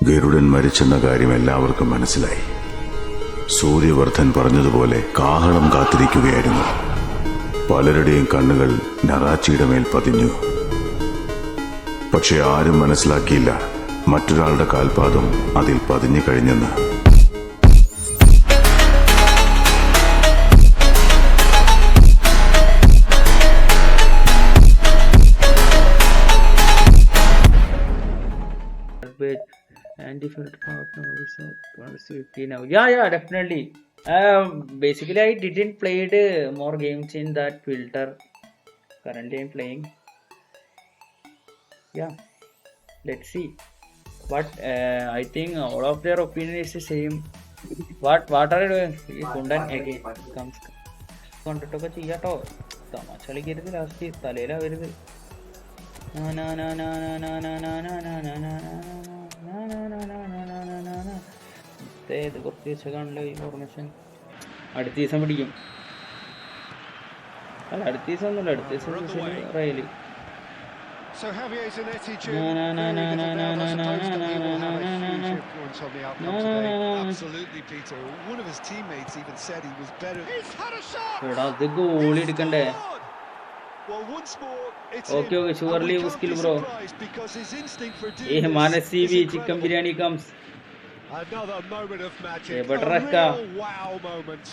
ഗരുഡൻ മരിച്ചെന്ന കാര്യം എല്ലാവർക്കും മനസ്സിലായി. സൂര്യവർദ്ധൻ പറഞ്ഞതുപോലെ കാഹളം കാത്തിരിക്കുകയായിരുന്നു. പലരുടെയും കണ്ണുകൾ നറാച്ചിയുടെ മേൽ പതിഞ്ഞു. പക്ഷെ ആരും മനസ്സിലാക്കിയില്ല മറ്റൊരാളുടെ കാൽപാദം അതിൽ പതിഞ്ഞു കഴിഞ്ഞെന്ന്. And different now. Yeah, definitely. Basically, I didn't played more games in that filter. Currently, I'm playing. Yeah, let's see. But I think all of their opinion is the same. What are you doing? Kundan again comes. കൊണ്ടിട്ടൊക്കെ ചെയ്യാട്ടോ. തമാശ കളിക്കരുത്. Last തലയിലാ വരുത്. ഇത് കുറച്ച് ദിവസമാണല്ലോ ഈ formation. അടുത്ത ദിവസം പിടിക്കും. അല്ല, അടുത്ത ദിവസം ഒന്നുമില്ല. അടുത്ത ദിവസം റയല്. എടാ, അത് ഗോളി എടുക്കണ്ടേ? Okay, surely you skill, bro. Eh, Manas CV chicken biryani comes. Another moment of magic. But A real wow moment.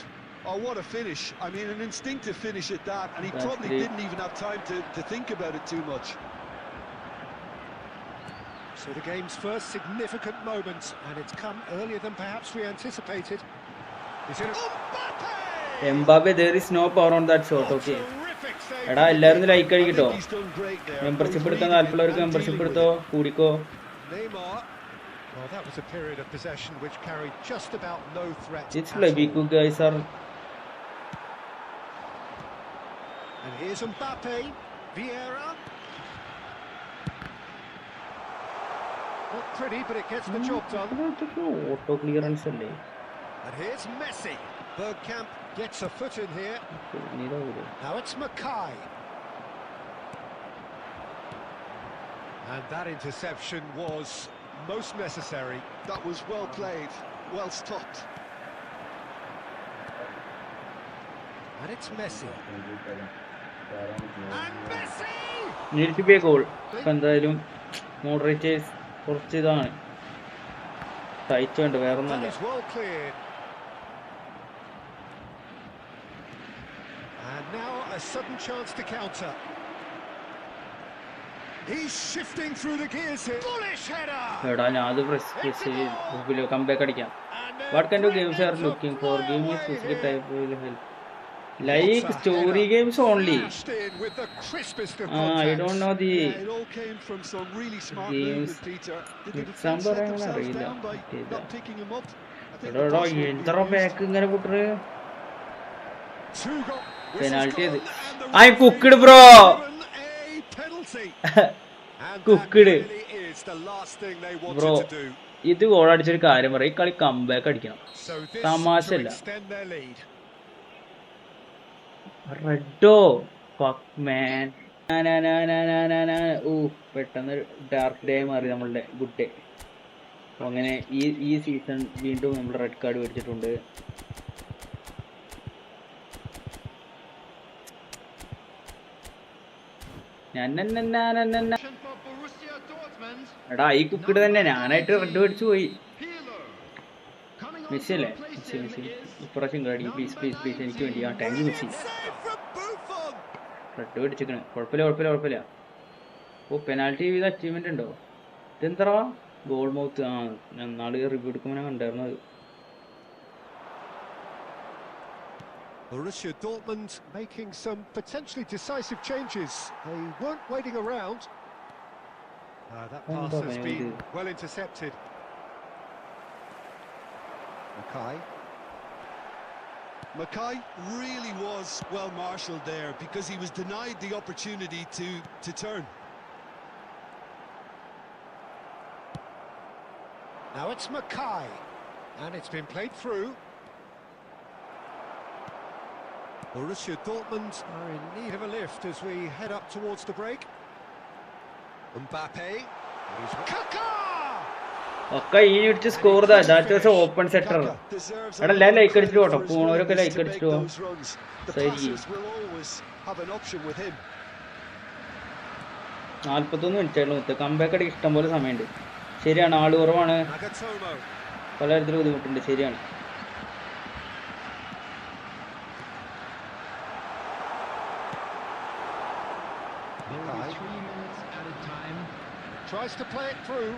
Oh, what a finish. I mean, an instinctive finish at that, and he probably didn't even have time to think about it too much. So the game's first significant moment, and it's come earlier than perhaps we anticipated. Mbappe, there is no power on that shot, okay. എടാ, എല്ലാവരും like അടിക്കട്ടോ. Membership എടുക്കാൻ താല്പര്യമുള്ളവർക്ക് membership എടുത്തോ, കൂടിക്കോ. It's like we guys are. And here's Mbappe, Vieira. Not pretty, but it gets the job done. Auto clearance അല്ലേ? And here's Messi. Bergkamp gets a foot in here. Now it's Mackay. And that interception was most necessary. That was well played, well stopped. And it's Messi. And Messi! Need to be a goal. എന്തായാലും moderators കുറച്ച് ഇതാണ് tight വേണ്ട, വേറെ ഒന്നല്ല. And now a sudden chance to counter. He's shifting through the gears here. Bullish header. എടാ, ഞാൻ അത് press ചെയ്ത് കംബാക്ക് അടിക്കാം. What kind of games are you looking for? Give me specific type will help. Like story games only. I don't know the games. Some പറയാൻ അറിയില്ല. എടാ, എത്ര back ഇങ്ങനെ കൂട്ടറ്. പെനാൽറ്റി അത്. I cooked bro. Cooked bro. ഇത് goal അടിച്ചൊരു കാര്യം പറയാം, ഈ കളി കംബാക്ക് അടിക്കണം. തമാശല്ല. റെഡോ മാൻ. പെട്ടെന്ന് ഡാർക്ക് ഡേ മാറി നമ്മളുടെ ഗുഡ് ഡേ. അപ്പോൾ അങ്ങനെ ഈ സീസൺ വീണ്ടും നമ്മൾ റെഡ് കാർഡ് മേടിച്ചിട്ടുണ്ട്. എടാ, ഈ കുക്കിട് തന്നെ ഞാനായിട്ട് റെഡ് മേടിച്ചു പോയി. മെസ്സി അല്ലേ? മെസ്സി ഇപ്രാവശ്യം കളി പ്ലീസ് പ്ലീസ് പ്ലീസ് എനിക്ക് വേണ്ടി. ആ താങ്ക് യു മെസ്സി. റെഡ് മേടിച്ചിരിക്കണേ. കുഴപ്പമില്ല. ഓ, പെനാൽറ്റി ചെയ്ത അച്ചീവ്മെന്റ് ഉണ്ടോ? ഇതെന്തറാ ഗോൾ മൗത്ത്. ആ, ഞാൻ നാളെ റിവ്യൂ എടുക്കുമ്പോൾ ഞാൻ കണ്ടായിരുന്നു അത്. Borussia Dortmund making some potentially decisive changes. They weren't waiting around. That pass has been well intercepted. Mackay really was well marshalled there because he was denied the opportunity to turn. Now it's Mackay, and it's been played through. Borussia Dortmund are in need of a lift as we head up towards the break. Mbappe. Kaká! ഒക്കെ ഈ ഇടിച്ച് score that open സെറ്റർ. എടാ എല്ലാവരും like അടിച്ചിട്ട് പോട്ടോ, പോണവരൊക്കെ like അടിച്ചിട്ട് പോവാം. ശരി 41 മിനിറ്റായിരുന്നു മുത്ത്. കമ്പാക്ക് അടിക്ക് ഇഷ്ടം പോലെ സമയമുണ്ട്. ശരിയാണ്, ആള് കുറവാണ്, പലതരത്തിലും ബുദ്ധിമുട്ടുണ്ട്. ശരിയാണ്. Tries to play it through.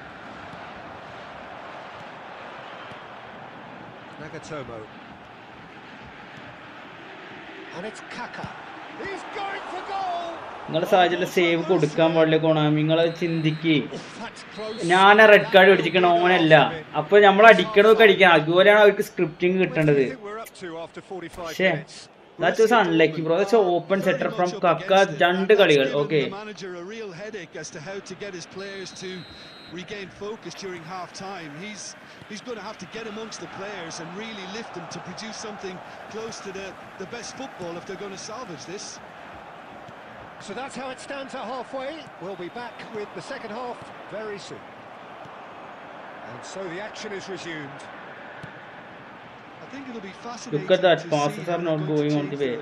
Nagatomo. And it's Kaka. He's going for goal. നിങ്ങളുടെ സാഹചര്യം സേവ് കൊടുക്കാൻ പാടില്ല കോണാമി. നിങ്ങൾ ചിന്തിക്ക്, ഞാൻ റെഡ് കാർഡ് പിടിച്ചിരിക്കണ ഓനല്ല. അപ്പൊ നമ്മൾ അടിക്കണതൊക്കെ അടിക്കണം. അതുപോലെയാണ് അവർക്ക് സ്ക്രിപ്റ്റിംഗ് കിട്ടേണ്ടത്. പക്ഷേ that was unlucky, bro. That's an open setter from Kaka. രണ്ട് കളികൾ. Okay. Regain focus during half time. He's going to have to get amongst the players and really lift them to produce something close to the best football if they're going to salvage this. So that's how it stands at halfway. We'll be back with the second half very soon. And so the action is resumed. I think it'll be fascinating. Look at that, passes are not going on the way.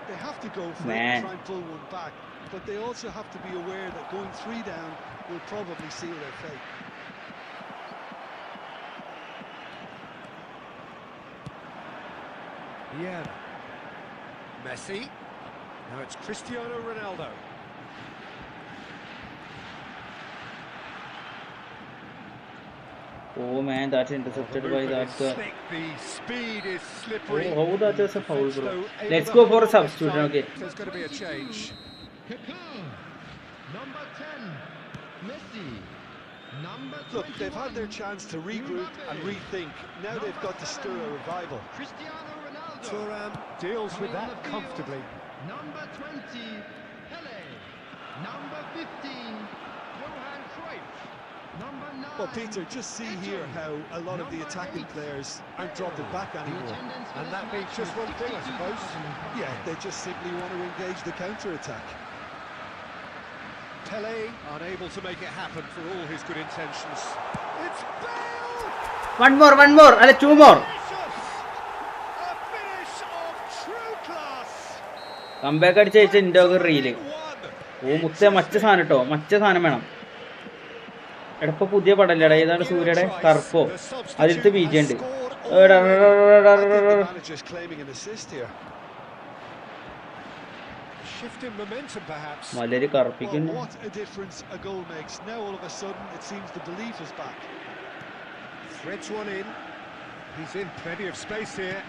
They have to go for it, try and pull one back, but they also have to be aware that going 3 down will probably seal their fate. Yeah. Messi. Now it's Cristiano Ronaldo. Oh man, that's intercepted by that guy. The speed is slippery. Oh, how that was a foul, bro. Let's go for a substitute. Okay. There's going to be a change. Number 10, Messi. Number 21, Look, they've had their chance to regroup and rethink. Now they've got to stir a revival. Cristiano Ronaldo. Thuram deals with that comfortably. Number 20, Pele. Number 15, Johan Cruyff. Number 9. Well, Peter, just see here how a lot of the attacking players aren't dropping back anymore. And that means just one thing, I suppose. Yeah, they just simply want to engage the counter-attack. Pele unable to make it happen for all his good intentions. It's Bale! One more. Allez, 2 more. A finish of true class. Comeback അടിച്ച് ഇൻഡോഗർ reel. ഓ മുത്തേ മച്ച സാധനം കേട്ടോ, മച്ച സാധനം വേണം. എടപ്പോ പുതിയ പടല്ലേടാ, ഏതാണ് സൂര്യയുടെ കറുപ്പോ, അതിലത്തെ ബീജ ഉണ്ട്. മലര് കറുപ്പിക്കുന്നു. He's in plenty of space here.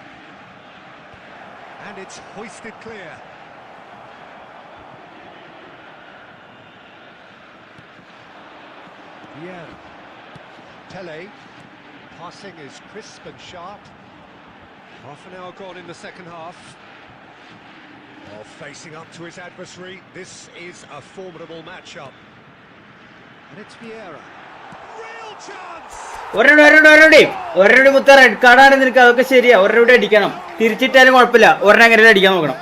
And it's hoisted clear. Yeah. Pele. Passing is crisp and sharp. Half an hour gone in the second half. Well, facing up to his adversary, this is a formidable matchup. And it's Vieira. Real chance! ഒരെണ്ണം മുത്ത red കാർഡാണ് നിനക്ക്, അതൊക്കെ ശരിയാ. ഒരെണ്ണം അടിക്കണം, തിരിച്ചിട്ടാലും കുഴപ്പമില്ല. ഒരെണ്ണം അങ്ങനെ അടിക്കാൻ നോക്കണം,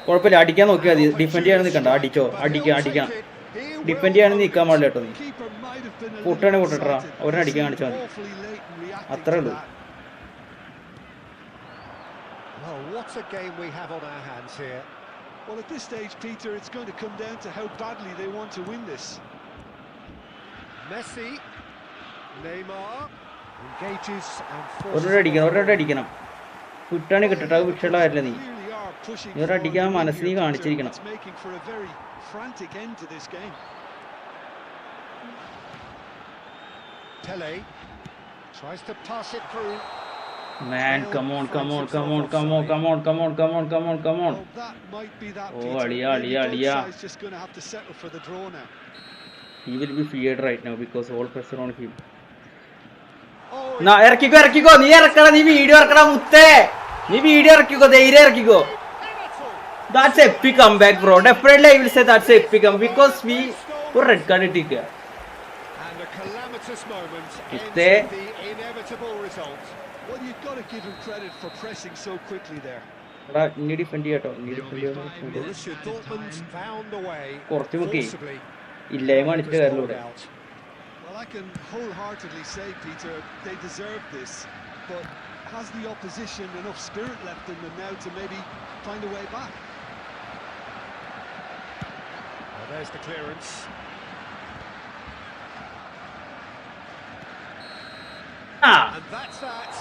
കുഴപ്പമില്ല. അടിക്കാൻ നോക്കിയാൽ മതി. ഡിഫെൻഡ് ചെയ്യാൻ നിൽക്കണ്ട, അടിക്കണം. ഡിഫെൻഡ് ചെയ്യാൻ നിൽക്കാൻ പാടില്ല കേട്ടോ. നീ പൊട്ടാണ് പൊട്ടട്ടാ, ഒരെണ്ണം അടിക്കാൻ കാണിച്ചാൽ മതി, അത്രേ ഉള്ളൂ. Well, what a game we have on our hands here. Well, at this stage, Peter, it's going to come down to how badly they want to win this. Messi, Neymar engages and ഒരെണ്ണം അടിക്കണം. വിട്ടാണ് കിട്ടട്ടെ, അത് വിട്ടുള്ള കാര്യമില്ല. നീ ഇവരെ അടിക്കാൻ മനസ്സ് നീ കാണിച്ചിരിക്കണം. Pele tries to pass it through. Man, come on. Oh, Aliya. He will be feared right now because all pressure on him. ഇറക്കിക്കോ. നീ ഇറക്കണം, നീ വീഡിയോ ഇറക്കണം മുത്തേ. നീ വീഡിയോ ഇറക്കിക്കോ, ധൈര്യം ഇറക്കിക്കോ. That's a epic comeback, bro. Definitely I will say that's a epic comeback because we were red card ഇട്ടിരിക്കുക. And a calamitous moment ends the inevitable result. Well, you've got to give him credit for pressing so quickly there. ഇനി defend ചെയ്യാട്ടോ. Borussia Dortmund found a way. കുറച്ച് നോക്കി ഇല്ലായ്മ കാണിച്ചിട്ട് കാര്യമില്ല. Well, Well, I can wholeheartedly say, Peter, they deserve this, but has the opposition enough spirit left in them now to maybe find a way back? Well, there's the clearance. Ah, And that's that.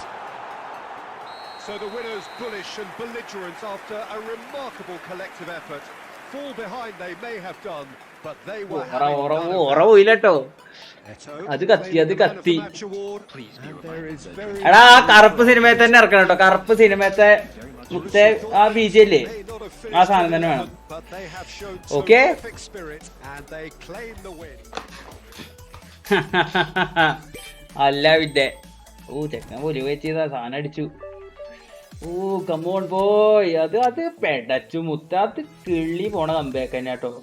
So the winners bullish and belligerent after a remarkable collective effort. Fall behind they may have done, but they were having none of that. പോയില്ലട്ടോ. Eto അത് കത്തി, claiming അത് the man of the കത്തി. match award, and there is very എടാ ആ കറുപ്പ് സിനിമയിൽ തന്നെ ഇറക്കണം കേട്ടോ. കറുപ്പ് സിനിമത്തെ മുത്തേ ആ ബീജല്ലേ may not have ആ finished സാധനം the തന്നെ 11, വേണം. but they have shown Okay? terrific spirit and they claim the win. അല്ല വിദ്യ. ഓ ചെക്കൻ പൊലി വെച്ചതാ സാധനം അടിച്ചു. ഓ കമോൺ പോയ്. അത് പെടച്ചു മുത്ത. അത് കിള്ളി പോണ കമ്പേക്കന്നെ കേട്ടോ.